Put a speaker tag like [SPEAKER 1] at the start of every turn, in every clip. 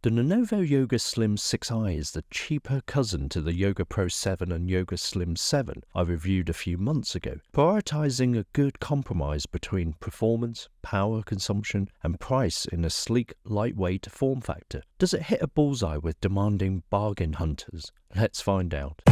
[SPEAKER 1] The Lenovo Yoga Slim 6i is the cheaper cousin to the Yoga Pro 7 and Yoga Slim 7 I reviewed a few months ago, prioritizing a good compromise between performance, power consumption, and price in a sleek, lightweight form factor. Does it hit a bullseye with demanding bargain hunters? Let's find out.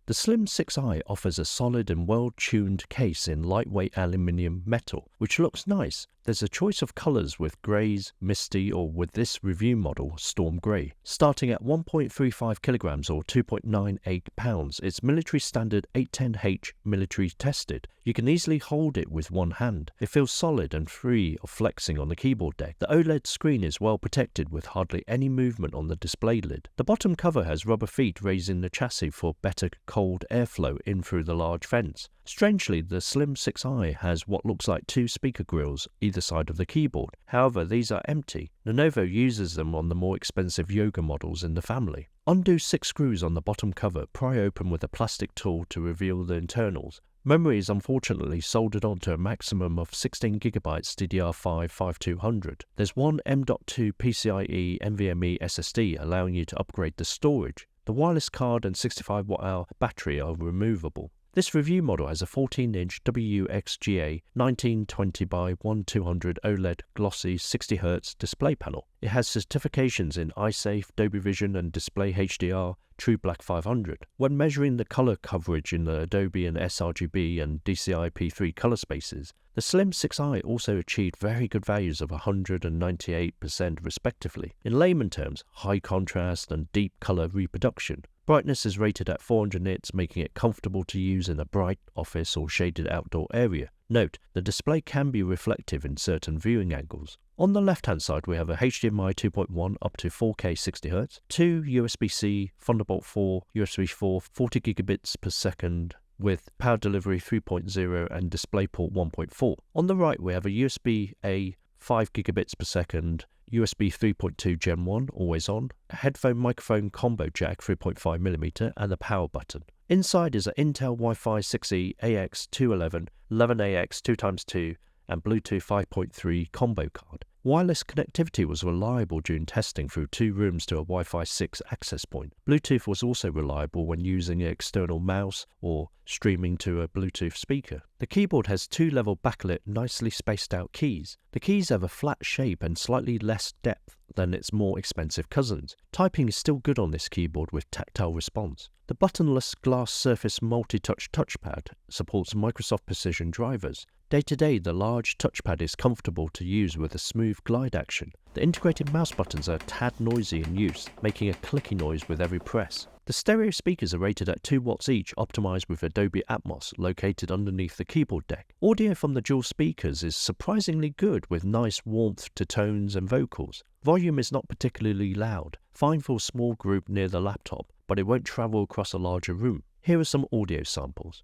[SPEAKER 1] The Slim 6i offers a solid and well-tuned case in lightweight aluminium metal, which looks nice. There's a choice of colours with greys, misty, or with this review model, storm grey. Starting at 1.35 kilograms or 2.98 pounds, it's military standard 810H military tested. You can easily hold it with one hand. It feels solid and free of flexing on the keyboard deck. The OLED screen is well protected with hardly any movement on the display lid. The bottom cover has rubber feet raising the chassis for better cold airflow in through the large vents. Strangely, the Slim 6i has what looks like two speaker grills either side of the keyboard. However, these are empty. Lenovo uses them on the more expensive Yoga models in the family. Undo 6 screws on the bottom cover, pry open with a plastic tool to reveal the internals. Memory is unfortunately soldered onto a maximum of 16GB DDR5 5200. There's one M.2 PCIe NVMe SSD allowing you to upgrade the storage. The wireless card and 65Wh battery are removable. This review model has a 14-inch WXGA 1920x1200 OLED glossy 60Hz display panel. It has certifications in iSafe, Dolby Vision and Display HDR, True Black 500. When measuring the color coverage in the Adobe and sRGB and DCI-P3 color spaces, the Slim 6i also achieved very good values of 100 and 98% respectively. In layman terms, high contrast and deep color reproduction. Brightness is rated at 400 nits, making it comfortable to use in a bright office or shaded outdoor area. Note, the display can be reflective in certain viewing angles. On the left-hand side, we have a HDMI 2.1 up to 4K 60Hz, 2 USB-C, Thunderbolt 4, USB 4, 40 gigabits per second, with power delivery 3.0 and DisplayPort 1.4. On the right, we have a USB-A 5 gigabits per second, USB 3.2 Gen 1 always on, a headphone microphone combo jack 3.5mm and a power button. Inside is an Intel Wi-Fi 6E AX211, 11AX 2x2 and Bluetooth 5.3 combo card. Wireless connectivity was reliable during testing through 2 rooms to a Wi-Fi 6 access point. Bluetooth was also reliable when using an external mouse or streaming to a Bluetooth speaker. The keyboard has 2-level backlit, nicely spaced out keys. The keys have a flat shape and slightly less depth than its more expensive cousins. Typing is still good on this keyboard with tactile response. The buttonless glass surface multi-touch touchpad supports Microsoft Precision drivers. Day-to-day, the large touchpad is comfortable to use with a smooth glide action. The integrated mouse buttons are a tad noisy in use, making a clicky noise with every press. The stereo speakers are rated at 2 watts each, optimized with Dolby Atmos, located underneath the keyboard deck. Audio from the dual speakers is surprisingly good with nice warmth to tones and vocals. Volume is not particularly loud, fine for a small group near the laptop, but it won't travel across a larger room. Here are some audio samples.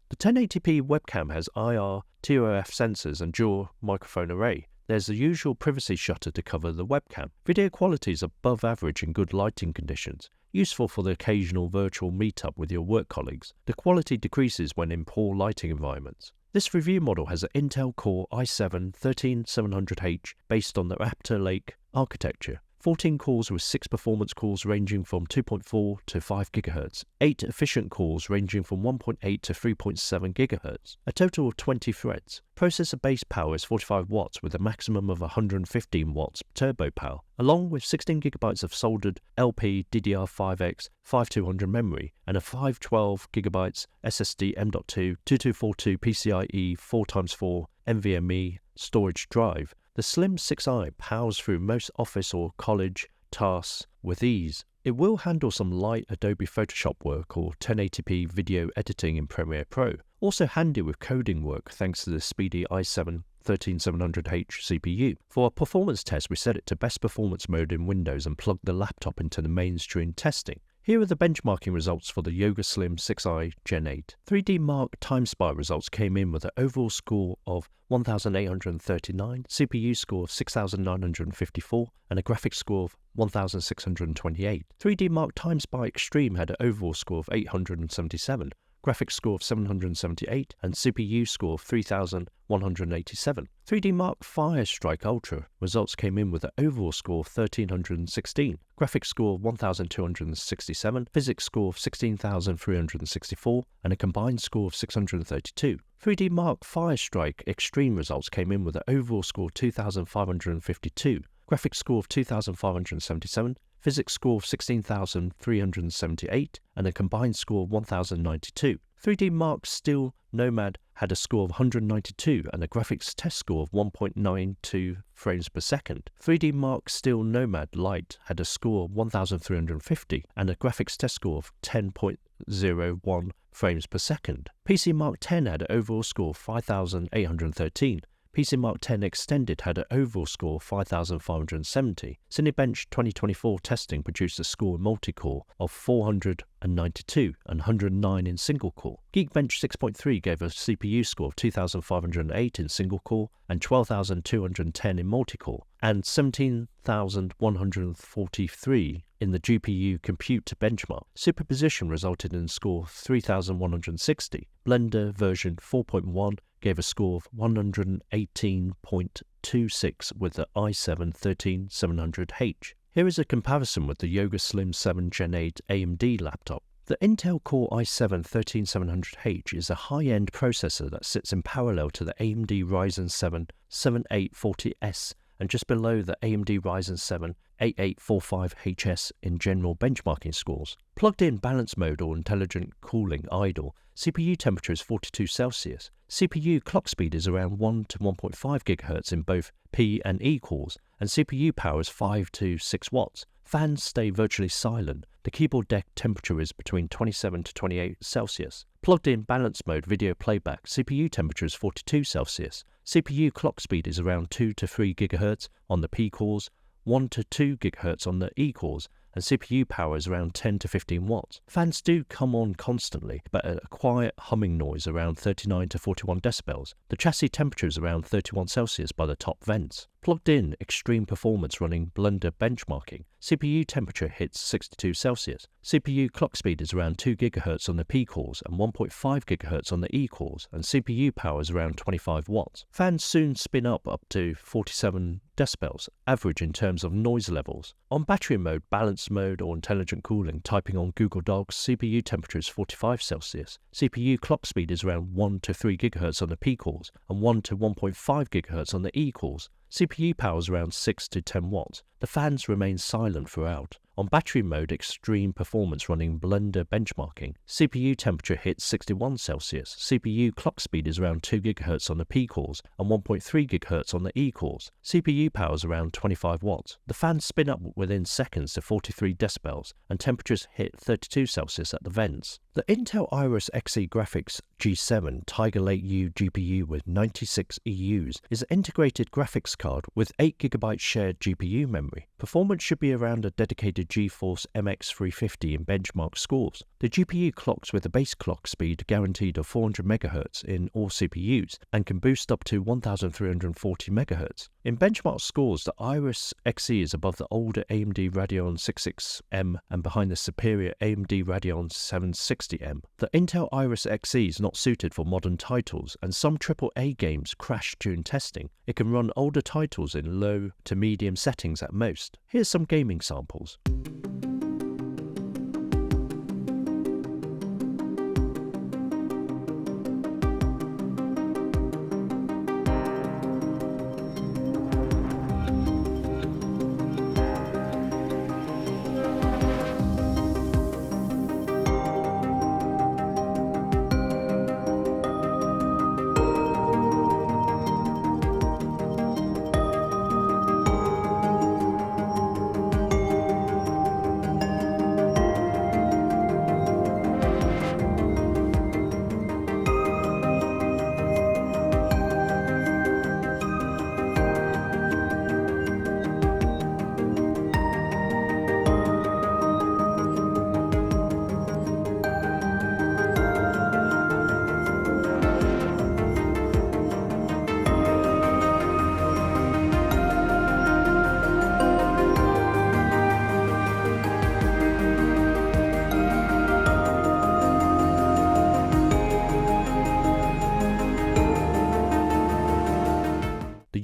[SPEAKER 1] The 1080p webcam has IR, TOF sensors and dual microphone array. There's the usual privacy shutter to cover the webcam. Video quality is above average in good lighting conditions, useful for the occasional virtual meetup with your work colleagues. The quality decreases when in poor lighting environments. This review model has an Intel Core i7-13700H based on the Raptor Lake architecture. 14 cores with 6 performance cores ranging from 2.4 to 5 GHz, 8 efficient cores ranging from 1.8 to 3.7 GHz, a total of 20 threads. Processor base power is 45 watts with a maximum of 115 watts turbo power, along with 16GB of soldered LP DDR5X 5200 memory and a 512GB SSD M.2 2242 PCIe 4x4 NVMe storage drive. The Slim 6i powers through most office or college tasks with ease. It will handle some light Adobe Photoshop work or 1080p video editing in Premiere Pro. Also handy with coding work thanks to the speedy i7-13700H CPU. For our performance test, we set it to best performance mode in Windows and plugged the laptop into the mainstream testing. Here are the benchmarking results for the Yoga Slim 6i Gen 8. 3D Mark TimeSpy results came in with an overall score of 1,839, CPU score of 6,954, and a graphics score of 1,628. 3D Mark TimeSpy Extreme had an overall score of 877, graphics score of 778, and CPU score of 3,187. 3D Mark Firestrike Ultra results came in with an overall score of 1,316, graphics score of 1,267, physics score of 16,364, and a combined score of 632. 3D Mark Firestrike Extreme results came in with an overall score of 2,552, graphics score of 2,577, physics score of 16,378, and a combined score of 1,092. 3D Mark Steel Nomad had a score of 192 and a graphics test score of 1.92 frames per second. 3D Mark Steel Nomad Lite had a score of 1,350 and a graphics test score of 10.01 frames per second. PC Mark 10 had an overall score of 5,813. PC Mark 10 Extended had an overall score of 5,570. Cinebench 2024 testing produced a score in multi-core of 492 and 109 in single-core. Geekbench 6.3 gave a CPU score of 2,508 in single-core and 12,210 in multi-core, and 17,143 in the GPU compute benchmark. Superposition resulted in a score of 3,160. Blender version 4.1 gave a score of 118.26 with the i7-13700H. Here is a comparison with the Yoga Slim 7 Gen 8 AMD laptop. The Intel Core i7-13700H is a high-end processor that sits in parallel to the AMD Ryzen 7 7840S and just below the AMD Ryzen 7 8845HS in general benchmarking scores. Plugged-in balance mode or intelligent cooling idle, CPU temperature is 42 Celsius. CPU clock speed is around 1 to 1.5 GHz in both P and E cores, and CPU power is 5 to 6 watts. Fans stay virtually silent. The keyboard deck temperature is between 27 to 28 Celsius. Plugged-in balance mode video playback, CPU temperature is 42 Celsius. CPU clock speed is around 2 to 3 GHz on the P cores, 1 to 2 GHz on the E cores, and CPU power is around 10 to 15 watts. Fans do come on constantly, but at a quiet humming noise around 39 to 41 decibels. The chassis temperature is around 31 Celsius by the top vents. Plugged in extreme performance running Blender benchmarking. CPU temperature hits 62 Celsius. CPU clock speed is around 2 GHz on the P cores and 1.5 GHz on the E cores, and CPU power is around 25 watts. Fans soon spin up to 47 decibels, average in terms of noise levels. On battery mode, balanced mode or intelligent cooling, typing on Google Docs, CPU temperature is 45 Celsius. CPU clock speed is around 1 to 3 GHz on the P cores and 1 to 1.5 GHz on the E cores. CPU power is around 6 to 10 watts. The fans remain silent throughout. On battery mode, extreme performance running Blender benchmarking, CPU temperature hits 61 Celsius. CPU clock speed is around 2 GHz on the P cores and 1.3 GHz on the E cores. CPU power is around 25 watts. The fans spin up within seconds to 43 decibels and temperatures hit 32 Celsius at the vents. The Intel Iris Xe Graphics G7 Tiger Lake U GPU with 96 EUs is an integrated graphics card with 8GB shared GPU memory. Performance should be around a dedicated GeForce MX350 in benchmark scores. The GPU clocks with a base clock speed guaranteed of 400 MHz in all CPUs and can boost up to 1340 MHz. In benchmark scores, the Iris Xe is above the older AMD Radeon 66M and behind the superior AMD Radeon 760M. The Intel Iris Xe is not suited for modern titles, and some AAA games crash during testing. It can run older titles in low to medium settings at most. Here's some gaming samples.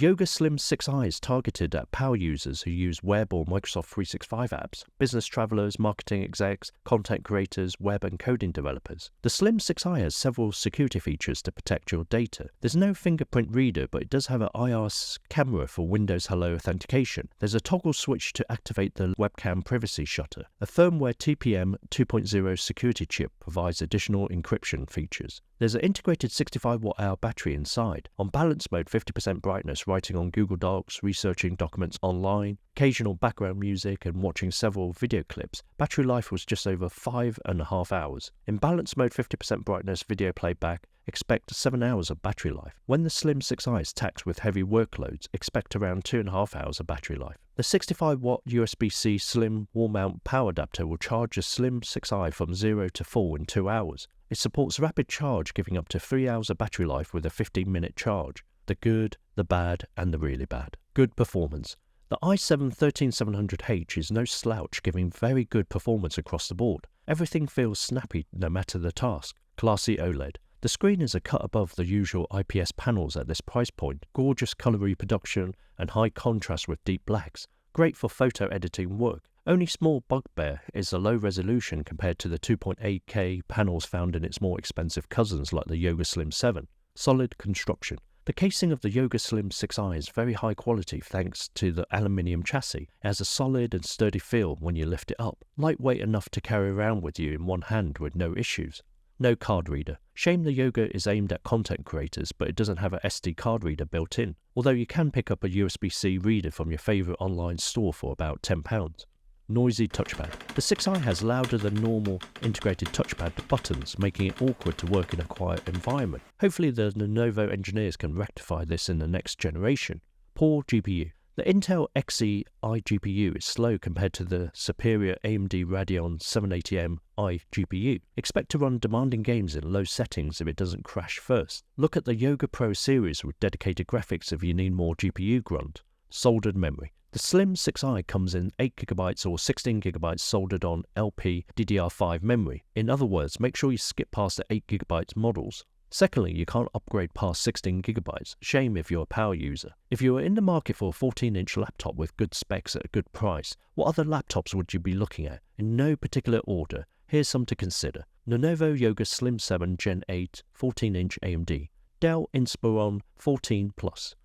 [SPEAKER 1] Yoga Slim 6i is targeted at power users who use web or Microsoft 365 apps, business travelers, marketing execs, content creators, web and coding developers. The Slim 6i has several security features to protect your data. There's no fingerprint reader, but it does have an IR camera for Windows Hello authentication. There's a toggle switch to activate the webcam privacy shutter. A firmware TPM 2.0 security chip provides additional encryption features. There's an integrated 65 watt-hour battery inside. On balance mode, 50% brightness, writing on Google Docs, researching documents online, occasional background music and watching several video clips. Battery life was just over 5.5 hours. In balance mode, 50% brightness, video playback, expect 7 hours of battery life. When the Slim 6i is taxed with heavy workloads, expect around 2.5 hours of battery life. The 65-watt USB-C Slim wall-mount power adapter will charge the Slim 6i from 0 to full in 2 hours. It supports rapid charge, giving up to 3 hours of battery life with a 15-minute charge. The good, the bad, and the really bad. Good performance. The i7-13700H is no slouch, giving very good performance across the board. Everything feels snappy no matter the task. Classy OLED. The screen is a cut above the usual IPS panels at this price point. Gorgeous colour reproduction and high contrast with deep blacks. Great for photo editing work. Only small bugbear is the low resolution compared to the 2.8K panels found in its more expensive cousins like the Yoga Slim 7. Solid construction. The casing of the Yoga Slim 6i is very high quality thanks to the aluminium chassis. It has a solid and sturdy feel when you lift it up. Lightweight enough to carry around with you in one hand with no issues. No card reader. Shame the Yoga is aimed at content creators, but it doesn't have an SD card reader built in, although you can pick up a USB-C reader from your favourite online store for about £10. Noisy touchpad. The 6i has louder than normal integrated touchpad buttons, making it awkward to work in a quiet environment. Hopefully the Lenovo engineers can rectify this in the next generation. Poor GPU. The Intel Xe iGPU is slow compared to the superior AMD Radeon 780M iGPU. Expect to run demanding games in low settings if it doesn't crash first. Look at the Yoga Pro series with dedicated graphics if you need more GPU grunt. Soldered memory. The Slim 6i comes in 8GB or 16GB soldered on LP DDR5 memory. In other words, make sure you skip past the 8GB models. Secondly, you can't upgrade past 16GB. Shame if you're a power user. If you are in the market for a 14-inch laptop with good specs at a good price, what other laptops would you be looking at? In no particular order, here's some to consider. Lenovo Yoga Slim 7 Gen 8 14-inch AMD. Dell Inspiron 14 Plus.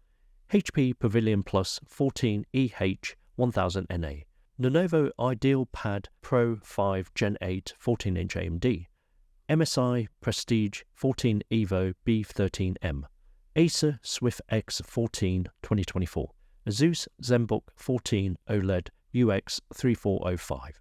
[SPEAKER 1] HP Pavilion Plus 14EH 1000NA. Lenovo IdealPad Pro 5 Gen 8 14-inch AMD. MSI Prestige 14 Evo B13M, Acer Swift X 14 2024, Asus ZenBook 14 OLED UX 3405.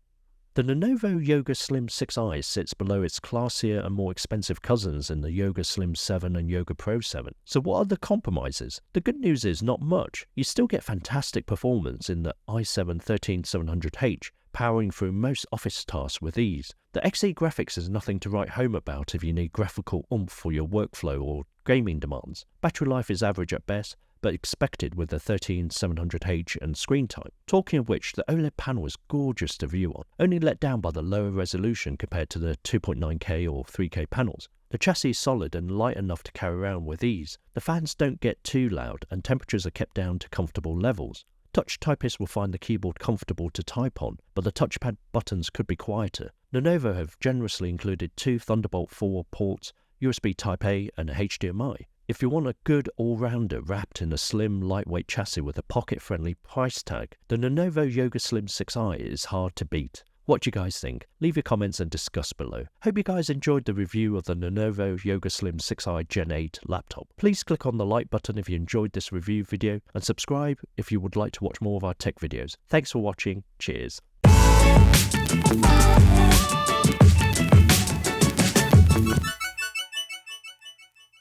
[SPEAKER 1] The Lenovo Yoga Slim 6i sits below its classier and more expensive cousins in the Yoga Slim 7 and Yoga Pro 7. So what are the compromises? The good news is not much. You still get fantastic performance in the i7-13700H, powering through most office tasks with ease. The Xe graphics is nothing to write home about if you need graphical oomph for your workflow or gaming demands. Battery life is average at best, but expected with the 13700H and screen time. Talking of which, the OLED panel is gorgeous to view on, only let down by the lower resolution compared to the 2.9K or 3K panels. The chassis is solid and light enough to carry around with ease. The fans don't get too loud and temperatures are kept down to comfortable levels. Touch typists will find the keyboard comfortable to type on, but the touchpad buttons could be quieter. Lenovo have generously included 2 Thunderbolt 4 ports, USB Type-A and a HDMI. If you want a good all-rounder wrapped in a slim, lightweight chassis with a pocket-friendly price tag, the Lenovo Yoga Slim 6i is hard to beat. What do you guys think? Leave your comments and discuss below. Hope you guys enjoyed the review of the Lenovo Yoga Slim 6i Gen 8 laptop. Please click on the like button if you enjoyed this review video and subscribe if you would like to watch more of our tech videos. Thanks for watching. Cheers.